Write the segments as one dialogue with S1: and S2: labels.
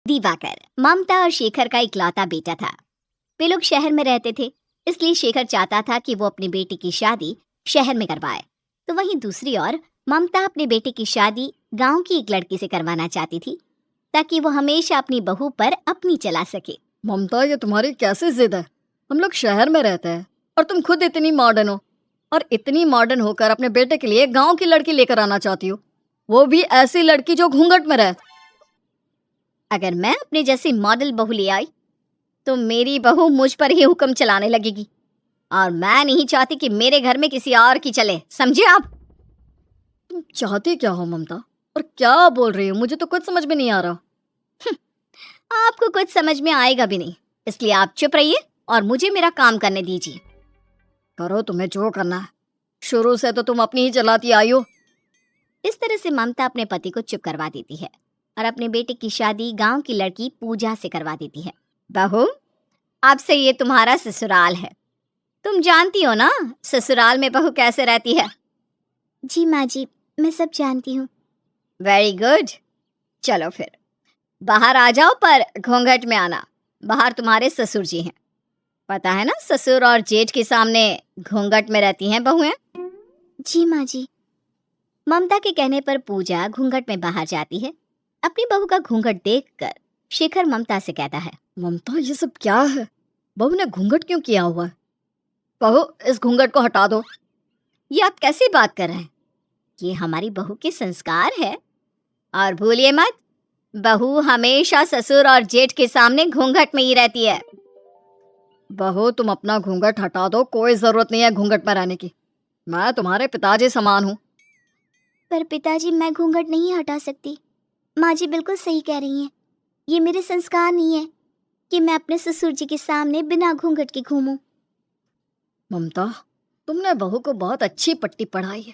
S1: दिवाकर ममता और शेखर का इकलौता बेटा था। वे लोग शहर में रहते थे, इसलिए शेखर चाहता था कि वो अपनी बेटी की शादी शहर में करवाए। तो वहीं दूसरी ओर ममता अपने बेटे की शादी गांव की एक लड़की से करवाना चाहती थी, ताकि वो हमेशा अपनी बहू पर अपनी चला सके।
S2: ममता, ये तुम्हारी कैसी जिद है? हम लोग शहर में रहते हैं और तुम खुद इतनी मॉडर्न हो, और इतनी मॉडर्न होकर अपने बेटे के लिए गांव की लड़की लेकर आना चाहती हो, वो भी ऐसी लड़की जो घूंघट में रहे।
S1: अगर मैं अपने जैसी मॉडल बहू ले आई तो मेरी बहू मुझ पर ही हुक्म चलाने लगेगी, और मैं नहीं चाहती कि मेरे घर में किसी और की चले, समझे आप?
S2: तुम चाहती क्या हो ममता, और क्या बोल रही हो? मुझे तो कुछ समझ में नहीं आ रहा।
S1: आपको कुछ समझ में आएगा भी नहीं, इसलिए आप चुप रहिए और मुझे मेरा काम करने दीजिए।
S2: करो तुम्हें जो करना है, शुरू से तो तुम अपनी ही चलाती आई हो।
S1: इस तरह से ममता अपने पति को चुप करवा देती है और अपने बेटे की शादी गांव की लड़की पूजा से करवा देती है। बहू, अब से ये तुम्हारा ससुराल है। तुम जानती हो ना ससुराल में बहू कैसे रहती है? जी माँ जी, मैं सब जानती हूँ। वेरी गुड, चलो फिर बाहर आ जाओ, पर घूंघट में आना। बाहर तुम्हारे ससुर जी हैं, पता है ना, ससुर और जेठ के सामने घूंघट में रहती हैं बहुएं। जी माँ जी। ममता के कहने पर पूजा घूंघट में बाहर जाती है। अपनी बहू का घूंघट देखकर शेखर ममता से कहता है,
S2: ममता, ये सब क्या है? बहू ने घूंघट क्यों किया हुआ है? बहू, इस घूंघट को हटा दो।
S1: ये आप कैसी बात कर रहे हैं? ये हमारी बहू के संस्कार है, और भूलिए मत, बहू हमेशा ससुर और जेठ के सामने घूंघट में ही रहती है।
S2: बहू, तुम अपना घूंघट हटा दो, कोई जरूरत नहीं है घूंघट में रहने की। मैं तुम्हारे पिताजी समान हूँ।
S1: पर पिताजी, मैं घूंघट नहीं हटा सकती। माँ जी बिल्कुल सही कह रही हैं। ये मेरे संस्कार नहीं है कि मैं अपने ससुर जी के सामने बिना घूंघट के घूमूं।
S2: ममता, तुमने बहू को बहुत अच्छी पट्टी पढ़ाई है,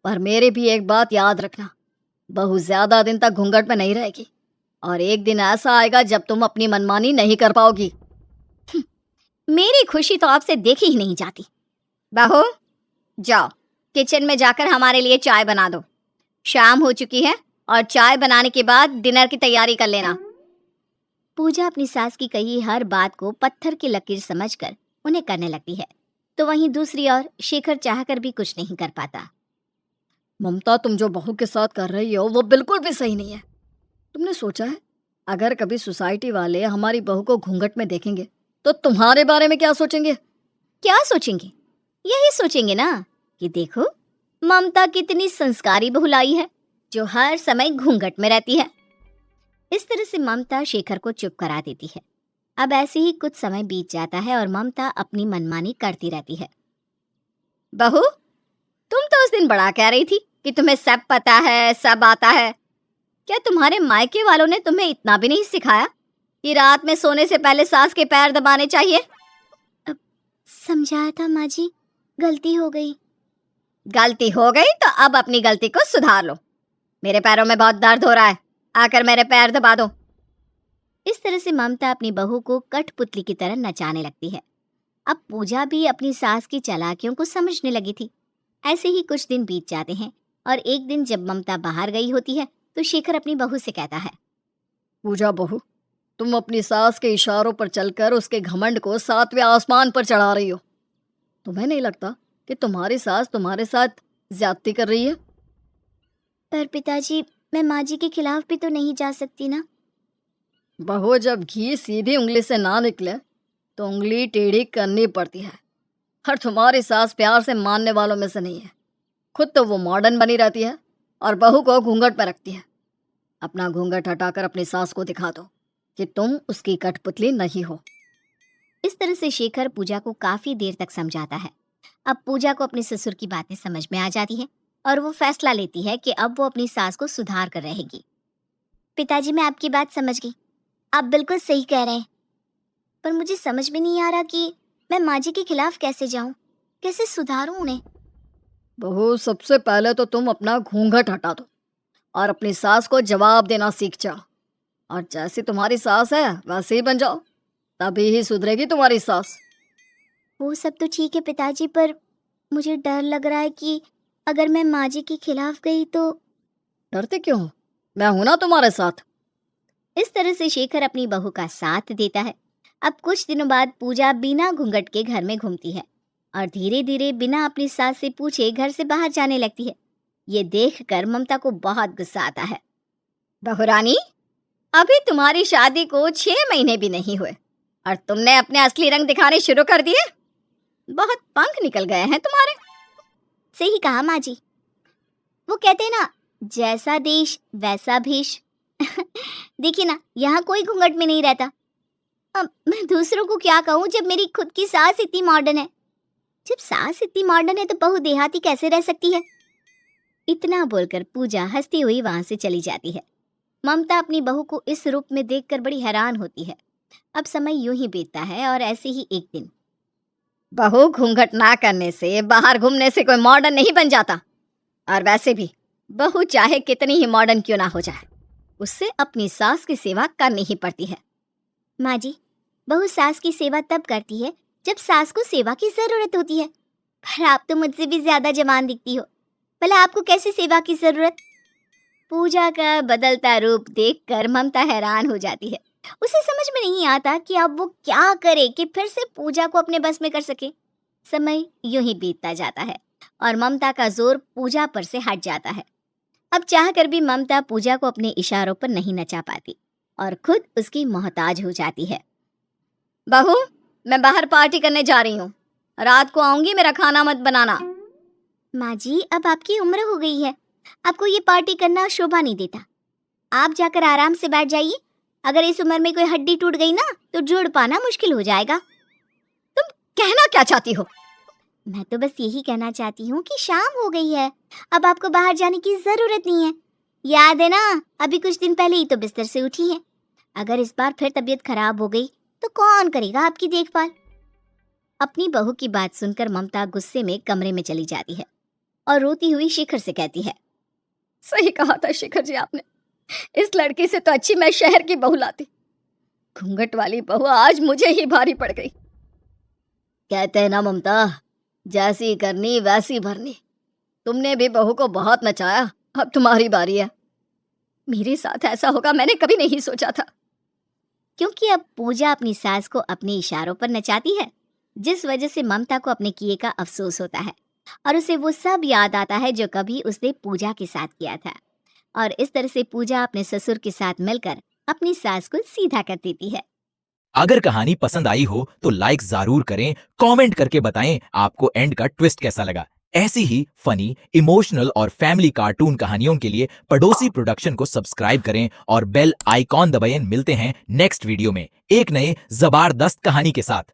S2: पर मेरे भी एक बात याद रखना, बहू ज्यादा दिन तक घूंघट में नहीं रहेगी, और एक दिन ऐसा आएगा जब तुम अपनी मनमानी नहीं कर पाओगी।
S1: मेरी खुशी तो आपसे देखी ही नहीं जाती। बहू, जाओ किचन में जाकर हमारे लिए चाय बना दो। शाम हो चुकी है और चाय बनाने के बाद डिनर की तैयारी कर लेना। पूजा अपनी सास की कही हर बात को पत्थर की लकीर समझकर उन्हें करने लगती है। तो वहीं दूसरी ओर शेखर चाहकर भी कुछ नहीं कर पाता।
S2: ममता, तुम जो बहू के साथ कर रही हो वो बिल्कुल भी सही नहीं है। तुमने सोचा है, अगर कभी सोसाइटी वाले हमारी बहू को घूंघट में देखेंगे तो तुम्हारे बारे में क्या सोचेंगे?
S1: क्या सोचेंगे? यही सोचेंगे ना कि देखो ममता कितनी संस्कारी बहू लाई है, जो हर समय घूंघट में रहती है। इस तरह से ममता शेखर को चुप करा देती है। अब ऐसे ही कुछ समय बीत जाता है और ममता अपनी मनमानी करती रहती है। बहू, तुम तो उस दिन बड़ा कह रही थी कि तुम्हें सब पता है, सब आता है। क्या तुम्हारे मायके वालों ने तुम्हें इतना भी नहीं सिखाया कि रात में सोने से पहले सास के पैर दबाने चाहिए? समझाया था माँ जी, गलती हो गई। गलती हो गई तो अब अपनी गलती को सुधार लो। मेरे पैरों में बहुत दर्द हो रहा है, आकर मेरे पैर दबा दो। इस तरह से ममता अपनी बहू को कठपुतली की तरह नचाने लगती है। अब पूजा भी अपनी सास की चालाकियों को समझने लगी थी। ऐसे ही कुछ दिन बीत जाते हैं और एक दिन जब ममता बाहर गई होती है तो शेखर अपनी बहू से कहता है,
S2: पूजा बहू, तुम अपनी सास के इशारों पर चलकर उसके घमंड को 7वें आसमान पर चढ़ा रही हो। तुम्हें नहीं लगता कि तुम्हारी सास तुम्हारे साथ ज्यादती कर रही है?
S1: पर पिताजी, मैं माँ जी के खिलाफ भी तो नहीं जा सकती ना।
S2: बहू, जब घी सीधी उंगली से ना निकले तो उंगली टेढ़ी करनी पड़ती है, और तुम्हारी सास प्यार से मानने वालों में से नहीं है। खुद तो वो मॉडर्न बनी रहती है और बहू को घूंघट में रखती है। अपना घूंघट हटाकर अपनी सास को दिखा दो कि तुम उसकी कठपुतली नहीं हो।
S1: इस तरह से शेखर पूजा को काफी देर तक समझाता है। अब पूजा को अपने ससुर की बातें समझ में आ जाती हैं और वो फैसला लेती है कि अब वो अपनी सास को सुधार कर रहेगी। पिताजी, मैं आपकी बात समझ गई, आप बिल्कुल सही कह रहे हैं, पर मुझे समझ में नहीं आ रहा कि मैं माँ जी के खिलाफ कैसे जाऊं, कैसे सुधारूं उन्हें।
S2: बहू, सबसे पहले तो तुम अपना घूंघट हटा दो और अपनी सास को जवाब देना सीख जाओ, और जैसी तुम्हारी सास है वैसे ही बन जाओ, तभी ही सुधरेगी तुम्हारी सास।
S1: वो सब तो ठीक है पिताजी, पर मुझे डर लग रहा है कि अगर मैं माँ जी के खिलाफ गई तो।
S2: डरते क्यों हो? मैं हूं ना तुम्हारे साथ।
S1: इस तरह से शेखर अपनी बहू का साथ देता है। अब कुछ दिनों बाद पूजा बिना घूंघट के घर में घूमती है और धीरे धीरे बिना अपनी सास से पूछे घर से बाहर जाने लगती है। ये देखकर ममता को बहुत गुस्सा आता है। बहू रानी, अभी तुम्हारी शादी को 6 महीने भी नहीं हुए और तुमने अपने असली रंग दिखाने शुरू कर दिए। बहुत पंख निकल गए हैं तुम्हारे। सही कहा माँ जी। वो कहते हैं ना, जैसा देश वैसा भेष। देखिए ना, यहाँ कोई घूंघट में नहीं रहता। अब मैं दूसरों को क्या कहूँ जब मेरी खुद की सास इतनी मॉडर्न है। जब सास इतनी मॉडर्न है तो बहू देहाती कैसे रह सकती है। इतना बोलकर पूजा हंसती हुई वहां से चली जाती है। ममता अपनी बहू को इस रूप में देखकर बड़ी हैरान होती है। अब समय यूं ही बीतता है और ऐसे ही एक दिन। बहू, घूंघट ना करने से, बाहर घूमने से कोई मॉडर्न नहीं बन जाता। और वैसे भी बहू चाहे कितनी ही मॉडर्न क्यों ना हो जाए, उससे अपनी सास की सेवा करनी ही पड़ती है। माँ जी, बहू सास की सेवा तब करती है जब सास को सेवा की जरूरत होती है। पर आप तो मुझसे भी ज्यादा जवान दिखती हो, भला आपको कैसे सेवा की जरूरत। पूजा का बदलता रूप देखकर ममता हैरान हो जाती है। उसे समझ में नहीं आता कि अब वो क्या करे कि फिर से पूजा को अपने बस में कर सके। समय यूं ही बीतता जाता है और ममता का जोर पूजा पर से हट जाता है। अब चाहकर भी ममता पूजा को अपने इशारों पर नहीं नचा पाती और खुद उसकी मोहताज हो जाती है। बहू, मैं बाहर पार्टी करने जा रही हूँ, रात को आऊंगी, मेरा खाना मत बनाना। माँ जी, अब आपकी उम्र हो गई है, आपको ये पार्टी करना शोभा नहीं देता। आप जाकर आराम से बैठ जाइए। अगर इस उम्र में कोई हड्डी टूट गई ना तो जुड़ पाना मुश्किल हो जाएगा। तुम कहना क्या चाहती हो? मैं तो बस यही कहना चाहती हूँ कि शाम हो गई है, अब आपको बाहर जाने की जरूरत नहीं है। याद है ना, अभी कुछ दिन पहले ही तो बिस्तर से उठी हैं। अगर इस बार फिर तबीयत खराब हो गई तो कौन करेगा आपकी देखभाल। अपनी बहू की बात सुनकर ममता गुस्से में कमरे में चली जाती है और रोती हुई शेखर से कहती है, सही कहा था शेखर जी आपने, इस लड़की से तो अच्छी मैं शहर की बहू लाती। घूंघट वाली बहू आज मुझे ही भारी पड़ गई। कहते हैं ना ममता, जैसी करनी वैसी भरनी। तुमने भी बहू को बहुत नचाया, अब तुम्हारी बारी है। मेरे साथ ऐसा होगा मैंने कभी नहीं सोचा था। क्योंकि अब पूजा अपनी सास को अपने इशारों पर नचाती है, जिस वजह से ममता को अपने किए का अफसोस होता है और उसे वो सब याद आता है जो कभी उसने पूजा के साथ किया था। और इस तरह से पूजा अपने ससुर के साथ मिलकर अपनी सास को सीधा कर देती है।
S3: अगर कहानी पसंद आई हो तो लाइक जरूर करें, कमेंट करके बताएं आपको एंड का ट्विस्ट कैसा लगा। ऐसी ही फनी, इमोशनल और फैमिली कार्टून कहानियों के लिए पड़ोसी प्रोडक्शन को सब्सक्राइब करें और बेल आइकॉन दबाएं। मिलते हैं नेक्स्ट वीडियो में एक नए जबरदस्त कहानी के साथ।